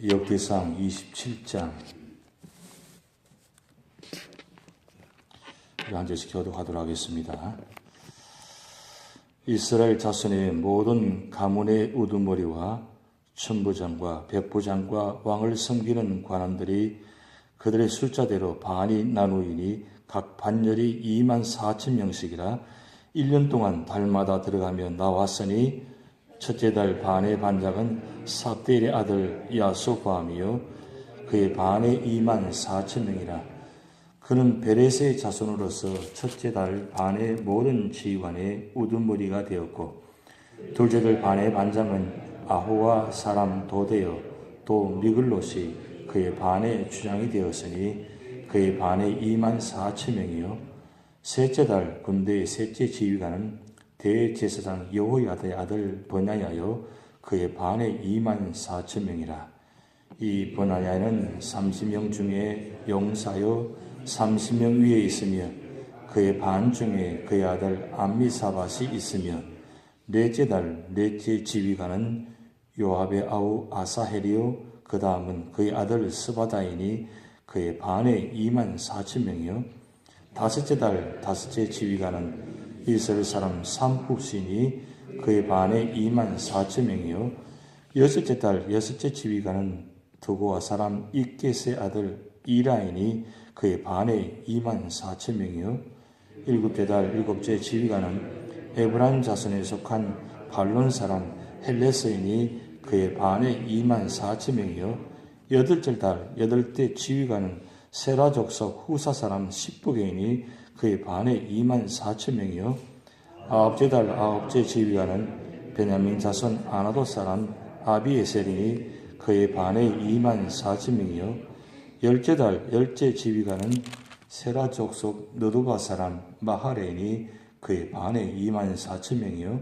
역대상 27장 앉아서 교독하도록 하겠습니다. 이스라엘 자손의 모든 가문의 우두머리와 천부장과 백부장과 왕을 섬기는 관원들이 그들의 숫자대로 반이 나누이니 각 반열이 24,000명씩이라 1년 동안 달마다 들어가며 나왔으니 첫째 달 반의 반장은 삽대일의 아들 야소바함이요 그의 반에 24,000명이라. 그는 베레스의 자손으로서 첫째 달 반의 모든 지휘관의 우두머리가 되었고 둘째 달 반의 반장은 아호와 사람 도데요 또 미글롯이 그의 반의 주장이 되었으니 그의 반에 24,000명이요 셋째 달 군대의 셋째 지휘관은 대제사장 여호야다의 아들 버나야요 그의 반에 24,000명이라. 이 버나야는 30명 중에 용사요 30명 위에 있으며 그의 반 중에 그의 아들 암미사밧이 있으며 넷째 달 넷째 지휘관은 요압의 아우 아사헬이요 그 다음은 그의 아들 스바다이니 그의 반에 24,000명이요 다섯째 달 다섯째 지휘관은 이스라엘 사람 삼후신이 그의 반에 24,000명이요 여섯째 달 여섯째 지휘관은 두고와 사람 이겟의 아들 이라인이 그의 반에 24,000명이요 일곱째 달 일곱째 지휘관은 에브라임 자손에 속한 발론 사람 헬레스인이 그의 반에 24,000명이요 여덟째 달 여덟째 지휘관은 세라 족속 후사 사람 십부개인이 그의 반에 24,000명이요 아홉째 달 아홉째 지휘관은 베냐민 자손 아나도 사람 아비에셀이니 그의 반에 24,000명이요 열째 달 열째 지휘관은 세라 족속 느두바 사람 마하레인이 그의 반에 24,000명이요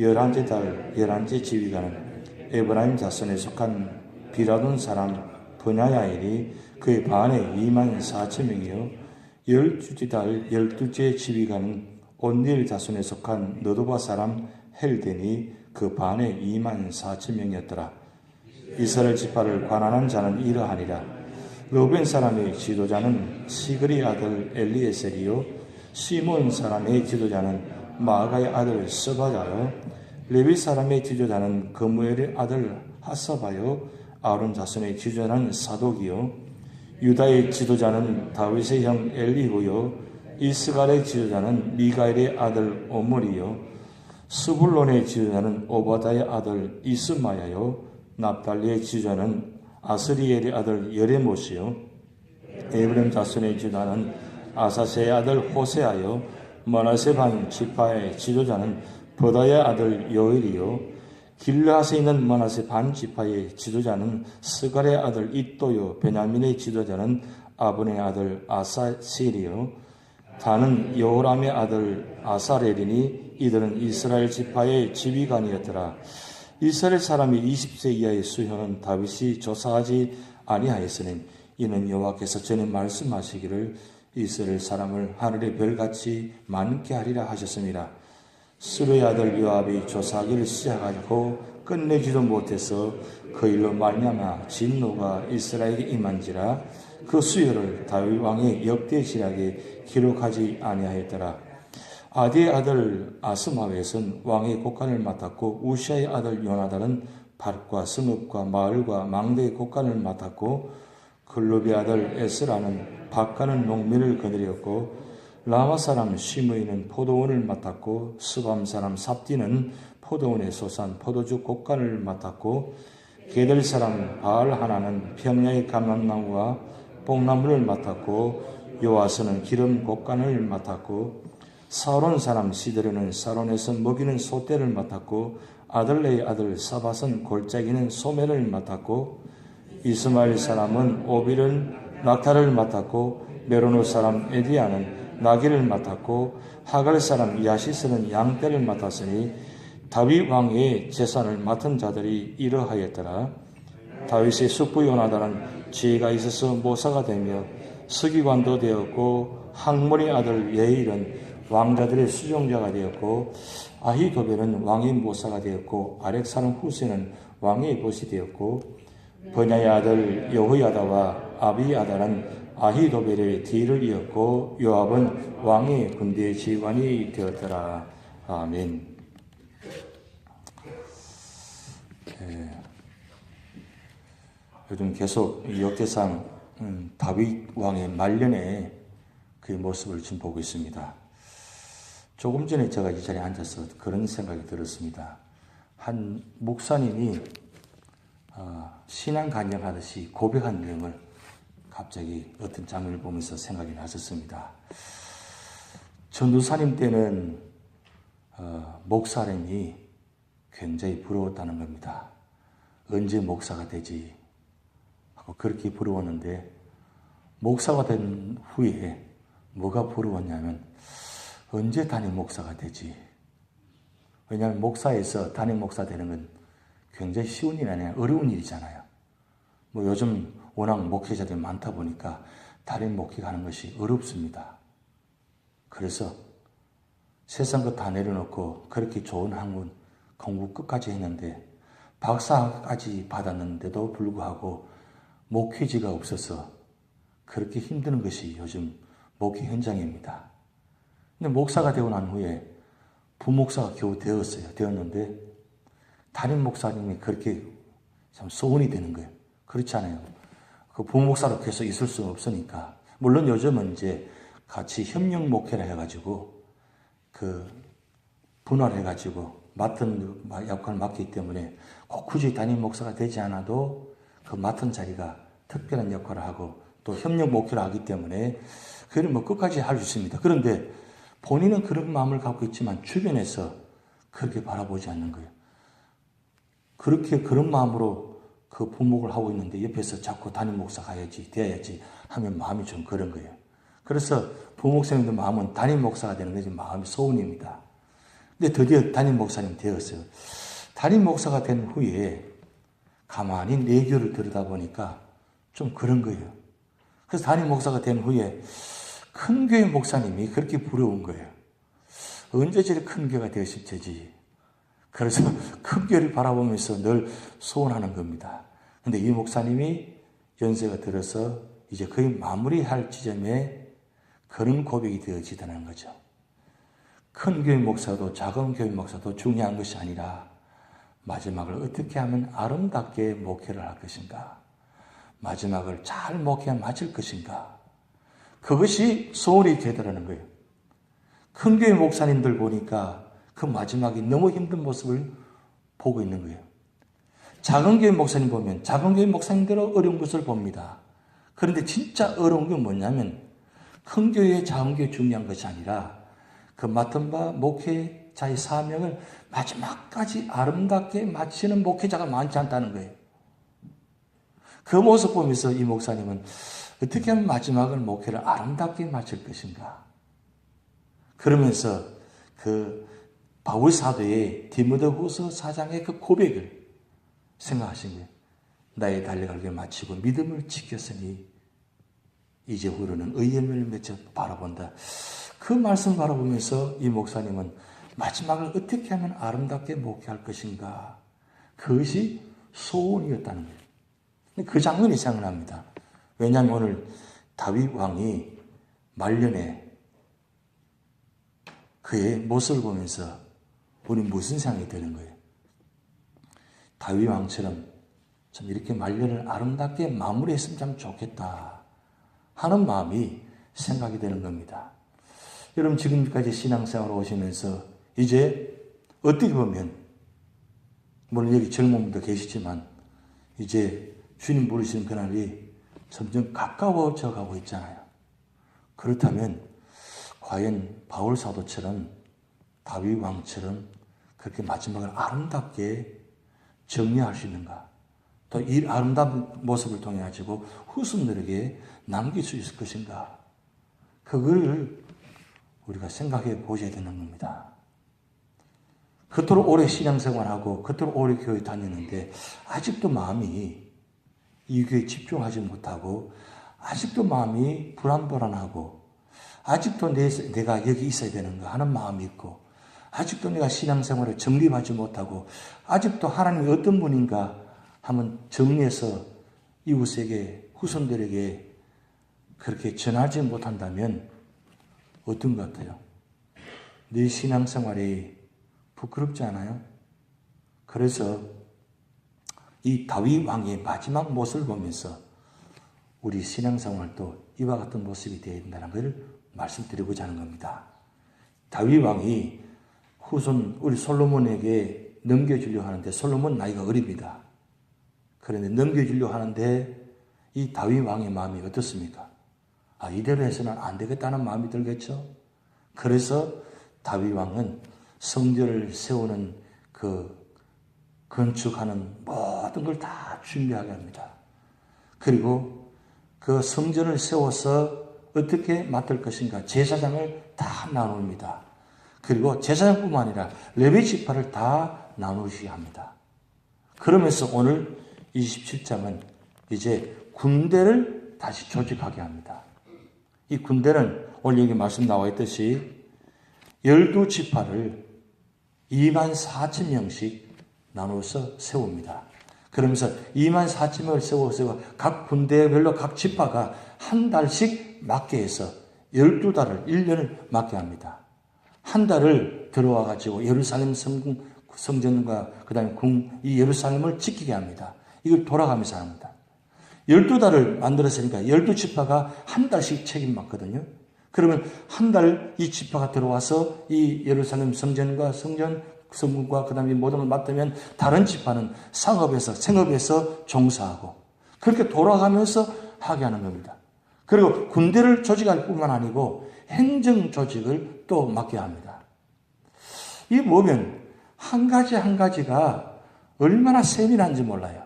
열한째 달 열한째 지휘관은 에브라임 자손에 속한 비라돈 사람 브냐야인이 그의 반에 24,000명이요 열두째 달 열두째 지휘관은 온닐 자손에 속한 느두바 사람 헬덴이 그 반에 24,000명이었더라. 이스라엘 지파를 관할한 자는 이러하니라. 르벤 사람의 지도자는 시그리 아들 엘리에셀이요 시몬 사람의 지도자는 마가의 아들 스바자요 레위 사람의 지도자는 그무엘의 아들 하사바요 아론 자손의 지도자는 사독이요 유다의 지도자는 다윗의 형 엘리후요 이스갈의 지도자는 미가엘의 아들 오므리요 스불론의 지도자는 오바다의 아들 이스마야요 납달리의 지도자는 아스리엘의 아들 여레못이요 에브라임 자손의 지도자는 아사세의 아들 호세아요 머나세 반 지파의 지도자는 버다의 아들 요엘이요 길르앗에 있는 머나세 반 지파의 지도자는 스갈의 아들 이또요 베냐민의 지도자는 아본의 아들 아사셀이요 다는 여호람의 아들 아사렐이니 이들은 이스라엘 지파의 지휘관이었더라. 이스라엘 사람이 20세 이하의 수효는 다윗이 조사하지 아니하였으니 이는 여호와께서 전에 말씀하시기를 이스라엘 사람을 하늘의 별같이 많게 하리라 하셨습니다. 스루의 아들 요압이 조사하기를 시작하고 끝내지도 못해서 그 일로 말미암아 진노가 이스라엘에게 임한지라 그 수요를 다윗 왕의 역대시락에 기록하지 아니하였더라. 아디의 아들 아스마웻은 왕의 곡간을 맡았고 우시아의 아들 요나단은 밭과 성읍과 마을과 망대의 곡간을 맡았고 글룹의 아들 에스라는 밭가는 농민을 거느렸고 라마 사람 시므이는 포도원을 맡았고 스밤 사람 삽디는 포도원에 솟은 포도주 곡간을 맡았고 게델 사람 바알 하나는 평야의 감람나무와 뽕나무를 맡았고 요아스는 기름 곡간을 맡았고 사론 사람 시드르는 사론에서 먹이는 소떼를 맡았고 아들레의 아들 사밧은 골짜기는 소매를 맡았고 이스마엘 사람은 오빌은 낙타를 맡았고 메로노 사람 에디아는 나귀를 맡았고 하갈 사람 야시스는 양떼를 맡았으니 다윗 왕의 재산을 맡은 자들이 이러하였더라. 다윗의 숙부 요나단은 지혜가 있어서 모사가 되며 서기관도 되었고 항몬의 아들 예일은 왕자들의 수종자가 되었고 아히도벨은 왕의 모사가 되었고 아렉 사람 후세는 왕의 벗이 되었고 버냐의 아들 여호야다와 아비아달은 아히도벨의 뒤를 이었고 요압은 왕의 군대 지휘관이 되었더라. 아멘. 요즘 계속 역대상 다윗 왕의 말년의 그 모습을 지금 보고 있습니다. 조금 전에 제가 이 자리에 앉아서 그런 생각이 들었습니다. 한 목사님이 신앙 간증하듯이 고백한 내용을 갑자기 어떤 장면을 보면서 생각이 났었습니다. 전도사님 때는 목사님이 굉장히 부러웠다는 겁니다. 언제 목사가 되지? 하고 그렇게 부러웠는데 목사가 된 후에 뭐가 부러웠냐면 언제 담임 목사가 되지? 왜냐하면 목사에서 담임 목사 되는 건 굉장히 쉬운 일이 아니라 어려운 일이잖아요. 뭐 요즘 워낙 목회자들이 많다 보니까 담임 목회하는 것이 어렵습니다. 그래서 세상 것 다 내려놓고 그렇게 좋은 학문 공부 끝까지 했는데 박사까지 받았는데도 불구하고 목회지가 없어서 그렇게 힘드는 것이 요즘 목회 현장입니다. 근데 목사가 되고 난 후에 부목사가 겨우 되었는데 담임 목사님이 그렇게 참 소원이 되는 거예요. 그렇지 않아요. 그 부목사로 계속 있을 수 없으니까. 물론 요즘은 이제 같이 협력 목회를 해가지고 그 분할을 해가지고 맡은 역할을 맡기 때문에 꼭 굳이 담임 목사가 되지 않아도 그 맡은 자리가 특별한 역할을 하고 또 협력 목회를 하기 때문에 그를 뭐 끝까지 할 수 있습니다. 그런데 본인은 그런 마음을 갖고 있지만 주변에서 그렇게 바라보지 않는 거예요. 그렇게 그런 마음으로 그 부목을 하고 있는데 옆에서 자꾸 담임 목사 가야지, 돼야지 하면 마음이 좀 그런 거예요. 그래서 부목사님도 마음은 담임 목사가 되는 게 마음이 소원입니다. 근데 드디어 담임 목사님 되었어요. 담임 목사가 된 후에 가만히 내교를 들여다보니까 좀 그런 거예요. 그래서 담임 목사가 된 후에 큰 교회 목사님이 그렇게 부러운 거예요. 언제 저리 큰 교회가 되었을 테지. 그래서 큰 교회를 바라보면서 늘 소원하는 겁니다. 근데 이 목사님이 연세가 들어서 이제 거의 마무리할 지점에 그런 고백이 되어지다는 거죠. 큰 교회 목사도 작은 교회 목사도 중요한 것이 아니라 마지막을 어떻게 하면 아름답게 목회를 할 것인가? 마지막을 잘 목회하면 맞을 것인가? 그것이 소원이 되더라는 거예요. 큰 교회 목사님들 보니까 그 마지막이 너무 힘든 모습을 보고 있는 거예요. 작은 교회 목사님 보면 작은 교회 목사님대로 어려운 것을 봅니다. 그런데 진짜 어려운 게 뭐냐면 큰 교회, 작은 교회 중요한 것이 아니라 그 맡은 바 목회자의 사명을 마지막까지 아름답게 마치는 목회자가 많지 않다는 거예요. 그 모습 보면서 이 목사님은 어떻게 하면 마지막을 목회를 아름답게 마칠 것인가. 그러면서 그 바울 사도의 디모데후서 4장의 그 고백을 생각하신 거예요. 나의 달려갈 길 마치고 믿음을 지켰으니 이제 후로는 의의 맺혀 바라본다. 그 말씀 바라보면서 이 목사님은 마지막을 어떻게 하면 아름답게 목회할 것인가. 그것이 소원이었다는 거예요. 그 장면이 생각납니다. 왜냐하면 오늘 다윗 왕이 말년에 그의 모습을 보면서 우리 무슨 생각이 드는 거예요? 다윗 왕처럼 참 이렇게 말년을 아름답게 마무리했으면 참 좋겠다 하는 마음이 생각이 되는 겁니다. 여러분 지금까지 신앙생활 오시면서 이제 어떻게 보면 물론 여기 젊은 분도 계시지만 이제 주님 부르시는 그날이 점점 가까워져 가고 있잖아요. 그렇다면 과연 바울 사도처럼 다윗 왕처럼 그렇게 마지막을 아름답게 정리할 수 있는가? 또 이 아름다운 모습을 통해 가지고 후손들에게 남길 수 있을 것인가? 그걸 우리가 생각해 보셔야 되는 겁니다. 그토록 오래 신앙생활하고 그토록 오래 교회 다녔는데 아직도 마음이 이 교회에 집중하지 못하고 아직도 마음이 불안불안하고 아직도 내가 여기 있어야 되는가 하는 마음이 있고 아직도 내가 신앙생활을 정립하지 못하고 아직도 하나님이 어떤 분인가 한번 정리해서 이웃에게, 후손들에게 그렇게 전하지 못한다면 어떤 것 같아요? 네 신앙생활이 부끄럽지 않아요? 그래서 이 다윗 왕의 마지막 모습을 보면서 우리 신앙생활도 이와 같은 모습이 되어야 된다는 것을 말씀드리고자 하는 겁니다. 다윗 왕이 후손 우리 솔로몬에게 넘겨주려고 하는데 솔로몬 나이가 어립니다. 그런데 넘겨주려고 하는데 이 다윗 왕의 마음이 어떻습니까? 이대로 해서는 안 되겠다는 마음이 들겠죠. 그래서 다윗 왕은 성전을 세우는 건축하는 모든 걸 다 준비하게 합니다. 그리고 그 성전을 세워서 어떻게 맡을 것인가 제사장을 다 나눕니다. 그리고 제사장뿐만 아니라 레위 지파를 다 나누시게 합니다. 그러면서 오늘 27장은 이제 군대를 다시 조직하게 합니다. 이 군대는 오늘 여기 말씀 나와 있듯이 12지파를 24,000명씩 나눠서 세웁니다. 그러면서 24,000명을 세워서 각 군대별로 각 지파가 한 달씩 맡게 해서 12달을 1년을 맡게 합니다. 한 달을 들어와 가지고 예루살렘 성전과 그다음에 이 예루살렘을 지키게 합니다. 이걸 돌아가면서 합니다. 12달을 만들었으니까 12지파가 한 달씩 책임 맡거든요. 그러면 한 달 이 지파가 들어와서 이 예루살렘 성전과 성군과 그 다음에 모든 걸 맡으면 다른 지파는 생업에서 종사하고 그렇게 돌아가면서 하게 하는 겁니다. 그리고 군대를 조직할 뿐만 아니고 행정 조직을 또 맡게 합니다. 이 보면 한 가지 한 가지가 얼마나 세밀한지 몰라요.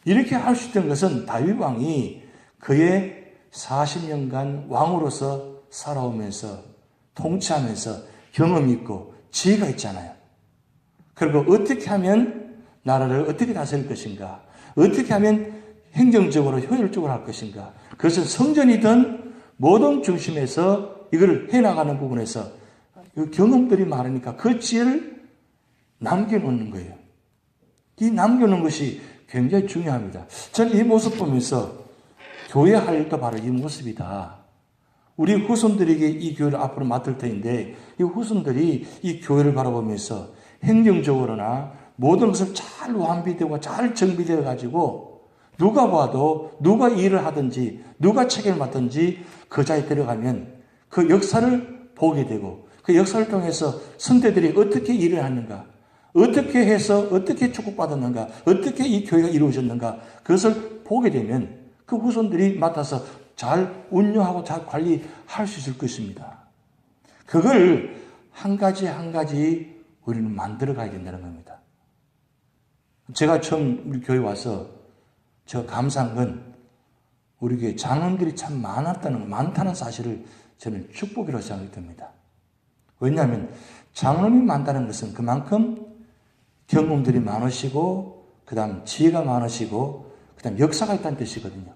이렇게 할 수 있던 것은 다윗 왕이 그의 40년간 왕으로서 살아오면서 통치하면서 경험이 있고 지혜가 있잖아요. 그리고 어떻게 하면 나라를 어떻게 다스릴 것인가, 어떻게 하면 행정적으로 효율적으로 할 것인가, 그것은 성전이든 모든 중심에서 이걸 해나가는 부분에서 경험들이 많으니까 그 지혜를 남겨놓는 거예요. 이 남겨놓는 것이 굉장히 중요합니다. 저는 이 모습 보면서 교회 할 일도 바로 이 모습이다. 우리 후손들에게 이 교회를 앞으로 맡을 터인데 이 후손들이 이 교회를 바라보면서 행정적으로나 모든 것을 잘 완비되고 잘 정비되어 가지고 누가 봐도 누가 일을 하든지 누가 책임을 맡든지 그 자리에 들어가면 그 역사를 보게 되고 그 역사를 통해서 선대들이 어떻게 일을 하는가, 어떻게 해서 어떻게 축복받았는가, 어떻게 이 교회가 이루어졌는가 그것을 보게 되면 그 후손들이 맡아서 잘 운영하고 잘 관리할 수 있을 것입니다. 그걸 한 가지 한 가지 우리는 만들어 가야 된다는 겁니다. 제가 처음 우리 교회 와서 제가 감사한 건 우리 교회 장로님들이 참 많다는 사실을 저는 축복이라고 생각이 듭니다. 왜냐하면 장로님이 많다는 것은 그만큼 경험들이 많으시고 그 다음 지혜가 많으시고 그 다음 역사가 있다는 뜻이거든요.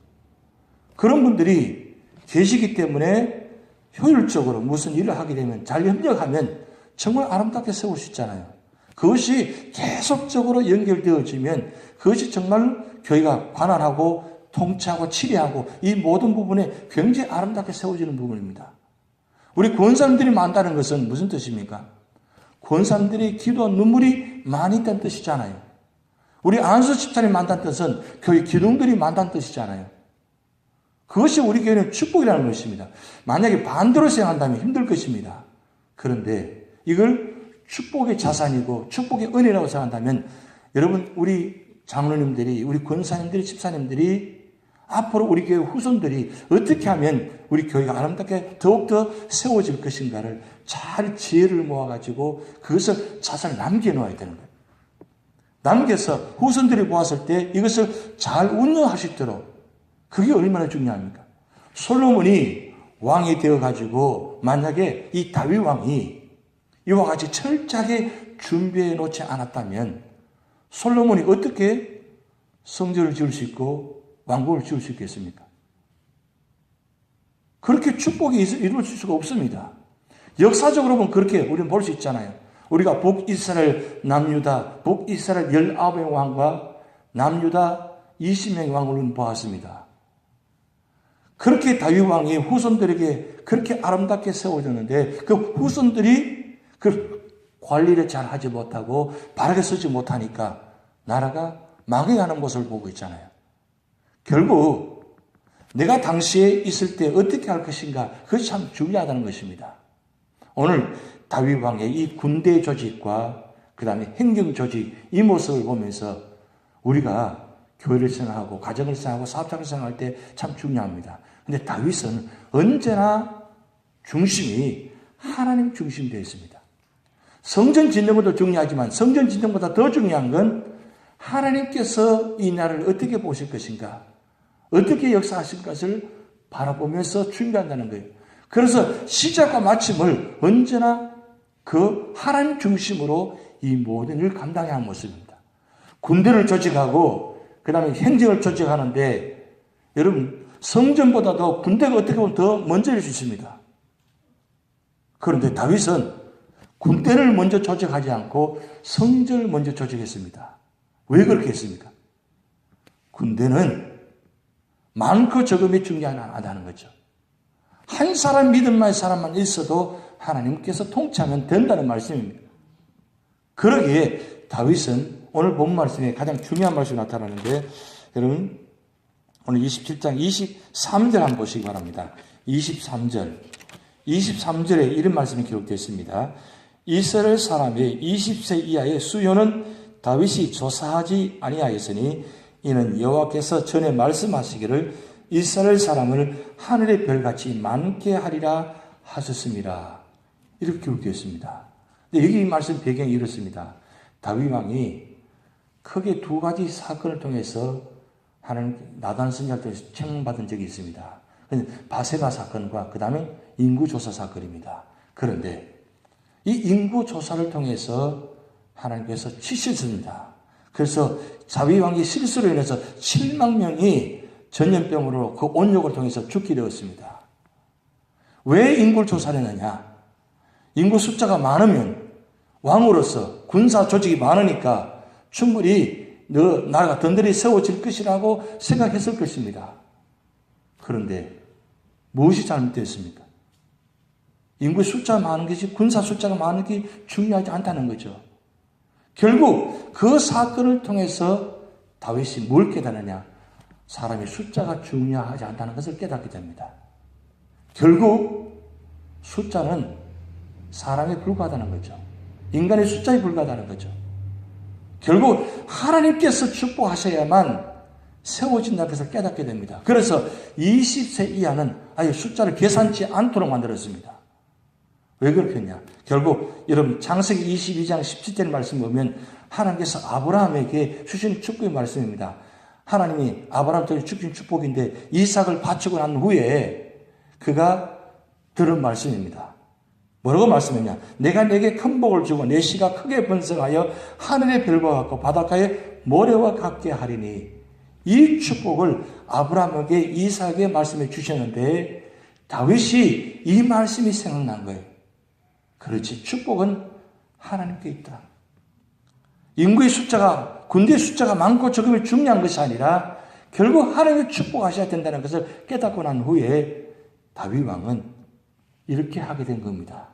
그런 분들이 계시기 때문에 효율적으로 무슨 일을 하게 되면 잘 협력하면 정말 아름답게 세울 수 있잖아요. 그것이 계속적으로 연결되어지면 그것이 정말 교회가 관할하고 통치하고 치리하고 이 모든 부분에 굉장히 아름답게 세워지는 부분입니다. 우리 권사님들이 많다는 것은 무슨 뜻입니까? 권사님들이 기도와 눈물이 많이 있다는 뜻이잖아요. 우리 안수 집사님이 많다는 뜻은 교회 기둥들이 많다는 뜻이잖아요. 그것이 우리 교회는 축복이라는 것입니다. 만약에 반대로 생각한다면 힘들 것입니다. 그런데 이걸 축복의 자산이고 축복의 은혜라고 생각한다면 여러분 우리 장로님들이 우리 권사님들이 집사님들이 앞으로 우리 교회 후손들이 어떻게 하면 우리 교회가 아름답게 더욱더 세워질 것인가를 잘 지혜를 모아가지고 그것을 자산을 남겨놓아야 되는 거예요. 남겨서 후손들이 보았을 때 이것을 잘 운영할 수 있도록 그게 얼마나 중요합니까? 솔로몬이 왕이 되어가지고 만약에 이 다윗 왕이 이와 같이 철저하게 준비해 놓지 않았다면 솔로몬이 어떻게 성전을 지을 수 있고 왕국을 지을 수 있겠습니까? 그렇게 축복이 이루어질 수가 없습니다. 역사적으로 보면 그렇게 우리는 볼 수 있잖아요. 우리가 북이스라엘 남유다, 북이스라엘 19의 왕과 남유다 20명의 왕을 보았습니다. 그렇게 다윗 왕이 후손들에게 그렇게 아름답게 세워졌는데 그 후손들이 그 관리를 잘 하지 못하고 바르게 쓰지 못하니까 나라가 망해가는 모습을 보고 있잖아요. 결국 내가 당시에 있을 때 어떻게 할 것인가, 그것이 참 중요하다는 것입니다. 오늘 다윗 왕의 이 군대 조직과 그 다음에 행정 조직, 이 모습을 보면서 우리가 교회를 생각하고 가정을 생각하고 사업장을 생각할 때 참 중요합니다. 근데 다윗은 언제나 중심이 하나님 중심이 되어 있습니다. 성전 짓는 것도 중요하지만 성전 짓는 것보다 더 중요한 건 하나님께서 이 나라를 어떻게 보실 것인가, 어떻게 역사하실 것을 바라보면서 준비한다는 거예요. 그래서 시작과 마침을 언제나 그 하나님 중심으로 이 모든 일을 감당해야 하는 모습입니다. 군대를 조직하고 그 다음에 행정을 조직하는데 여러분 성전보다도 군대가 어떻게 보면 더 먼저일 수 있습니다. 그런데 다윗은 군대를 먼저 조직하지 않고 성전을 먼저 조직했습니다. 왜 그렇게 했습니까? 군대는 많고 적음이 중요하다는 거죠. 한 사람 믿음만의 사람만 있어도 하나님께서 통치하면 된다는 말씀입니다. 그러기에 다윗은 오늘 본 말씀에 가장 중요한 말씀이 나타나는데 여러분 오늘 27장 23절 한번 보시기 바랍니다. 23절에 이런 말씀이 기록되어 있습니다. 이스라엘 사람의 20세 이하의 수요는 다윗이 조사하지 아니하였으니 이는 여호와께서 전에 말씀하시기를 이스라엘 사람을 하늘의 별같이 많게 하리라 하셨습니다. 이렇게 기록되어 있습니다. 근데 여기 이 말씀 배경이 이렇습니다. 다윗 왕이 크게 두 가지 사건을 통해서 하나님 나단 선지자를 통해서 책망받은 적이 있습니다. 바세바 사건과 그 다음에 인구조사 사건입니다. 그런데 이 인구조사를 통해서 하나님께서 치셨습니다. 그래서 다윗 왕이 실수로 인해서 7만 명이 전염병으로 그 온욕을 통해서 죽게 되었습니다. 왜 인구를 조사를 했느냐? 인구 숫자가 많으면 왕으로서 군사 조직이 많으니까 충분히 나라가 든든히 세워질 것이라고 생각했을 것입니다. 그런데 무엇이 잘못됐습니까? 인구 숫자가 많은 것이 군사 숫자가 많은 게 중요하지 않다는 거죠. 결국 그 사건을 통해서 다윗이 뭘 깨달으냐? 사람의 숫자가 중요하지 않다는 것을 깨닫게 됩니다. 결국 숫자는 사람에 불과하다는 거죠. 인간의 숫자에 불과하다는 거죠. 결국 하나님께서 축복하셔야만 세워진다는 것을 깨닫게 됩니다. 그래서 20세 이하는 아예 숫자를 계산치 않도록 만들었습니다. 왜 그렇게 했냐? 결국 여러분 창세기 22장 17절 말씀 보면 하나님께서 아브라함에게 주신 축복의 말씀입니다. 하나님이 아브라함한테 주신 축복인데 이삭을 바치고 난 후에 그가 들은 말씀입니다. 뭐라고 말씀했냐? 내가 내게 큰 복을 주고 내 씨가 크게 번성하여 하늘의 별과 같고 바닷가의 모래와 같게 하리니, 이 축복을 아브라함에게 이삭에게 말씀해 주셨는데 다윗이 이 말씀이 생각난 거예요. 그렇지, 축복은 하나님께 있다. 인구의 숫자가, 군대의 숫자가 많고 적음이 중요한 것이 아니라 결국 하나님이 축복하셔야 된다는 것을 깨닫고 난 후에 다윗 왕은 이렇게 하게 된 겁니다.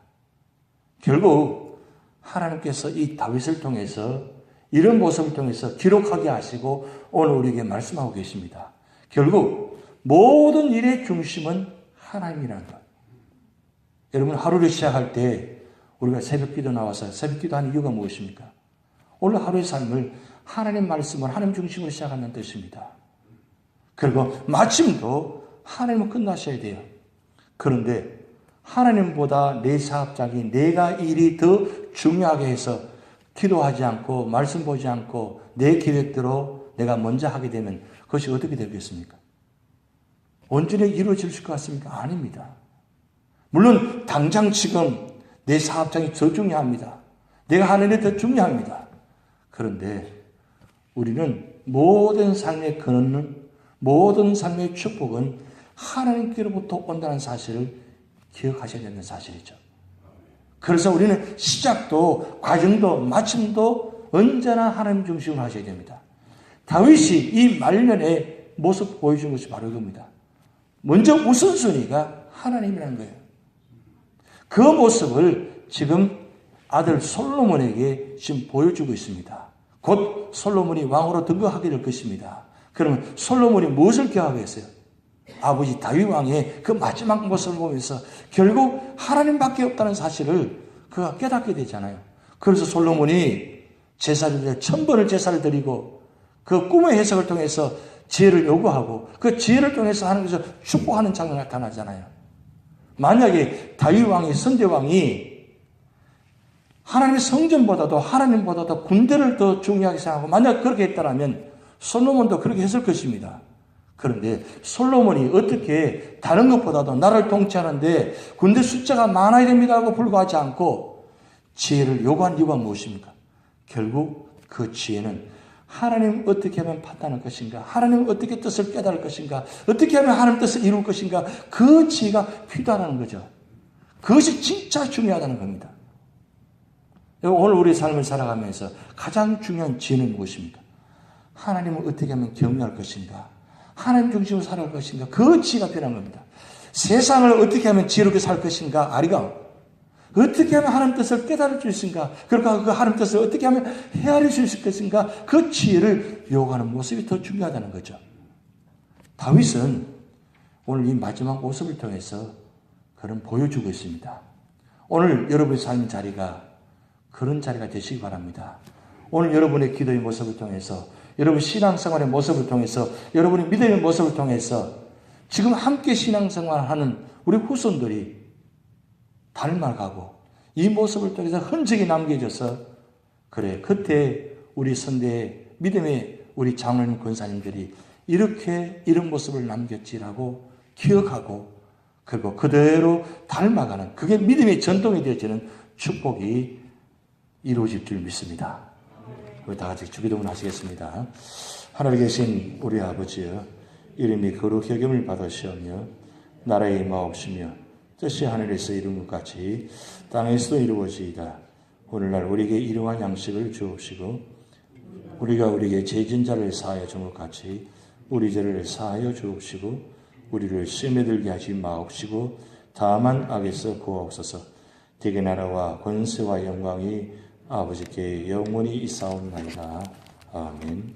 결국 하나님께서 이 다윗을 통해서 이런 모습을 통해서 기록하게 하시고 오늘 우리에게 말씀하고 계십니다. 결국 모든 일의 중심은 하나님이라는 것. 여러분 하루를 시작할 때 우리가 새벽기도 나와서 새벽기도 하는 이유가 무엇입니까? 오늘 하루의 삶을 하나님 말씀을 하나님 중심으로 시작하는 뜻입니다. 그리고 마침도 하나님은 끝나셔야 돼요. 그런데 하나님보다 내 사업장이 내가 일이 더 중요하게 해서 기도하지 않고 말씀 보지 않고 내 계획대로 내가 먼저 하게 되면 그것이 어떻게 되겠습니까? 온전히 이루어질 것 같습니까? 아닙니다. 물론 당장 지금 내 사업장이 더 중요합니다. 내가 하는 일 더 중요합니다. 그런데 우리는 모든 삶의 근원은, 모든 삶의 축복은 하나님께로부터 온다는 사실을 기억하셔야 되는 사실이죠. 그래서 우리는 시작도 과정도 마침도 언제나 하나님 중심으로 하셔야 됩니다. 다윗이 이 말년의 모습 보여준 것이 바로 이겁니다. 먼저 우선순위가 하나님이라는 거예요. 그 모습을 지금 아들 솔로몬에게 지금 보여주고 있습니다. 곧 솔로몬이 왕으로 등극하게 될 것입니다. 그러면 솔로몬이 무엇을 기억하겠어요? 아버지 다윗 왕의 그 마지막 모습을 보면서 결국 하나님밖에 없다는 사실을 그가 깨닫게 되잖아요. 그래서 솔로몬이 제사를 1000번을 제사를 드리고 그 꿈의 해석을 통해서 지혜를 요구하고 그 지혜를 통해서 하나님께서 축복하는 장면이 나타나잖아요. 만약에 다윗 왕이 선대 왕이 하나님의 성전보다도 하나님보다도 군대를 더 중요하게 생각하고 만약 그렇게 했다면 솔로몬도 그렇게 했을 것입니다. 그런데 솔로몬이 어떻게 다른 것보다도 나를 통치하는데 군대 숫자가 많아야 됩니다 하고 불구하지 않고 지혜를 요구한 이유가 무엇입니까? 결국 그 지혜는 하나님 어떻게 하면 판단할 것인가? 하나님 어떻게 뜻을 깨달을 것인가? 어떻게 하면 하나님 뜻을 이룰 것인가? 그 지혜가 필요하다는 거죠. 그것이 진짜 중요하다는 겁니다. 오늘 우리 삶을 살아가면서 가장 중요한 지혜는 무엇입니까? 하나님을 어떻게 하면 경외할 것인가? 하나님 중심으로 살아갈 것인가? 그 지혜가 필요한 겁니다. 세상을 어떻게 하면 지혜롭게 살 것인가? 아리가 어떻게 하면 하나님 뜻을 깨달을 수 있을까? 그러니까 그 하나님 뜻을 어떻게 하면 헤아릴 수 있을 것인가? 그 지혜를 요구하는 모습이 더 중요하다는 거죠. 다윗은 오늘 이 마지막 모습을 통해서 그런 보여주고 있습니다. 오늘 여러분의 삶의 자리가 그런 자리가 되시기 바랍니다. 오늘 여러분의 기도의 모습을 통해서 여러분 신앙생활의 모습을 통해서 여러분의 믿음의 모습을 통해서 지금 함께 신앙생활하는 우리 후손들이 닮아가고 이 모습을 통해서 흔적이 남겨져서 그래 그때 우리 선대의 믿음의 우리 장로님 권사님들이 이렇게 이런 모습을 남겼지라고 기억하고 그리고 그대로 닮아가는 그게 믿음의 전통이 되어지는 축복이 이루어질 줄 믿습니다. 우리 다 같이 주기도문 하시겠습니다. 하늘에 계신 우리 아버지여 이름이 거룩히 여김을 받으시오며 나라의 임하옵시며 뜻이 하늘에서 이룬 것 같이 땅에서도 이루어지이다. 오늘날 우리에게 일용할 양식을 주옵시고 우리가 우리에게 죄진 자를 사하여 준 것 같이 우리 죄를 사하여 주옵시고 우리를 시험에 들게 하지 마옵시고 다만 악에서 구하옵소서. 대개 나라와 권세와 영광이 아버지께 영원히 있사옵나이다. 아멘.